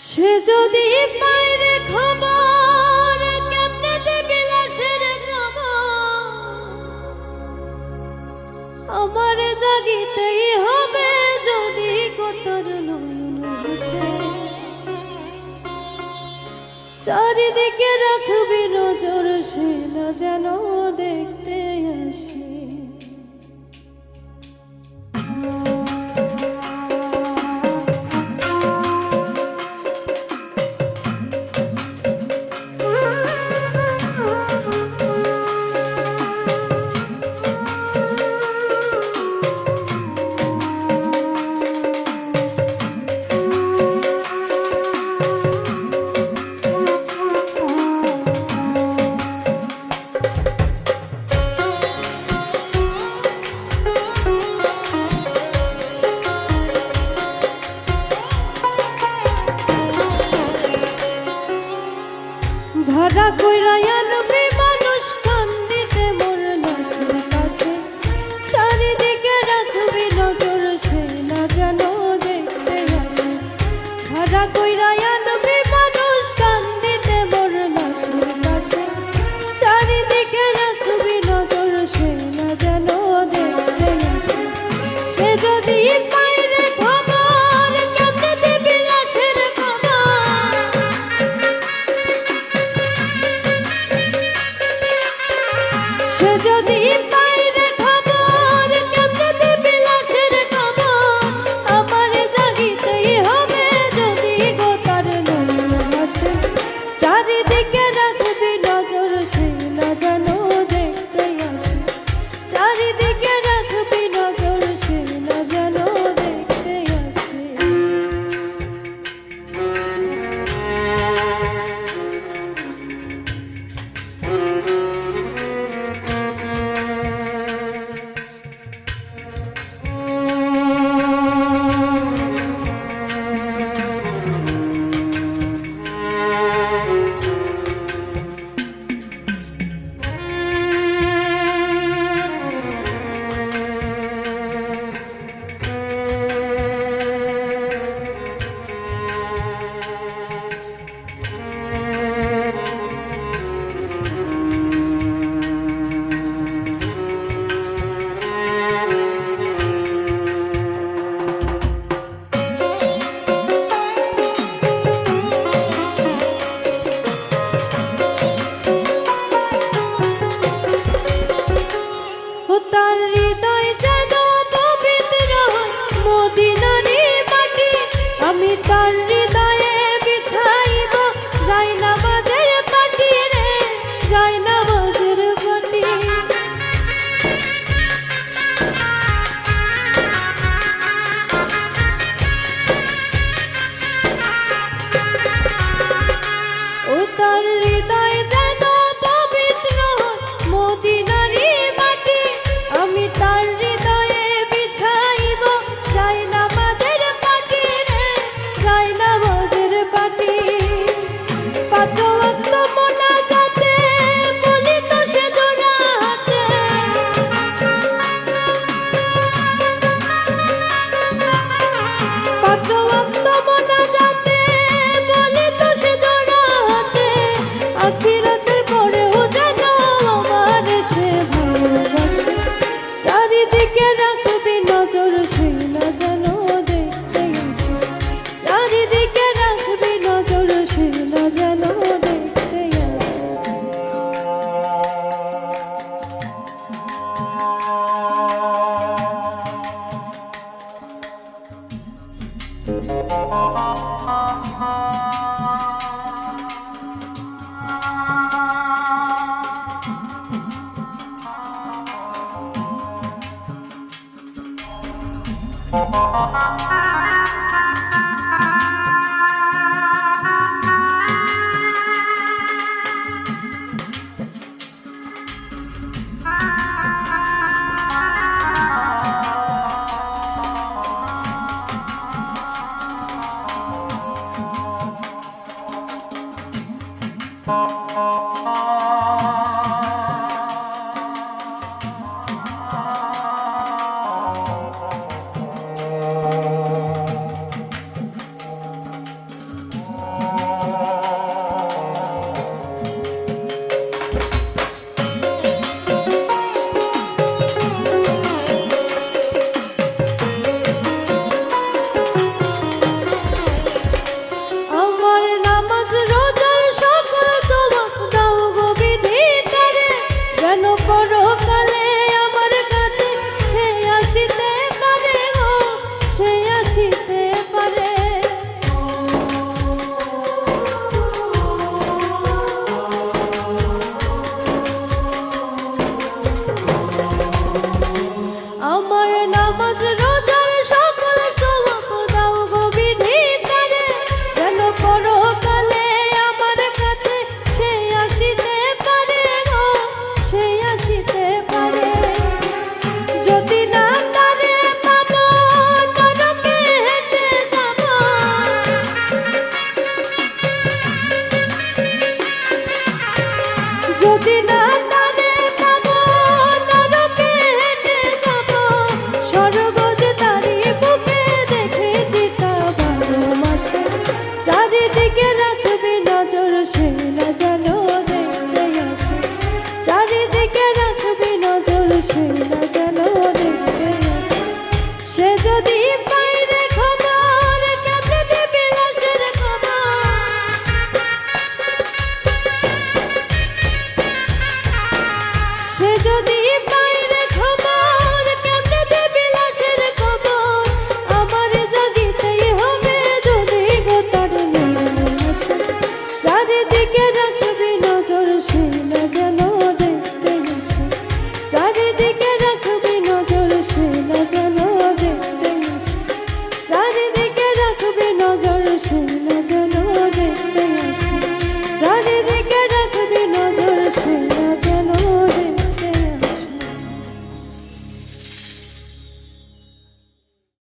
সে যদি পাইরে খবর কেমনে দেবে লাশের খবর, আমার জাগিতেই হবে যদি কতর নয়ন ভাসে। চারিদিকে রাখবি নজর, সে না যেন দেখতে আসে। ধরা কইরা আনবি মানুষ কান্দিতে মোর লাশের পাশে। চারিদিকে রাখবি নজর, সে না যেন দেখতে আসে। ধরা কইরা আনবি মানুষ কান্দিতে মোর লাশের পাশে। চারিদিকে রাখবি নজর, সে না যেন দেখতে আসে। সে যদি পাইরে খবর কেমনে দিবি লাশের খবর, সে যদি পাইরে খবর কেমনে দিবি লাশের খবর, আমার জাগিতেই হবে যদি গোতার নয়ন ভাসে। চারিদিকে রাখবি নজর, সে না যেন দেখতে আসে। চারিদিকে রাখবি নজর, সে না যেন দেখতে আসে। তার হৃদয় যেন পবিত্র মদিনারি মাটি, আমি তার হৃদয়ে বিছাইব যাই নামাজের পাটি রে, যাই নামাজের পাটি। ও তার হৃদয় যেন পবিত্র মদিনারি মাটি, আমি তার হৃদয়ে বিছাইব যাই নামাজের পাটি রে, যাই নামাজের পাটি। পাঁচ ওয়াক্ত মোনাজাতে যদি না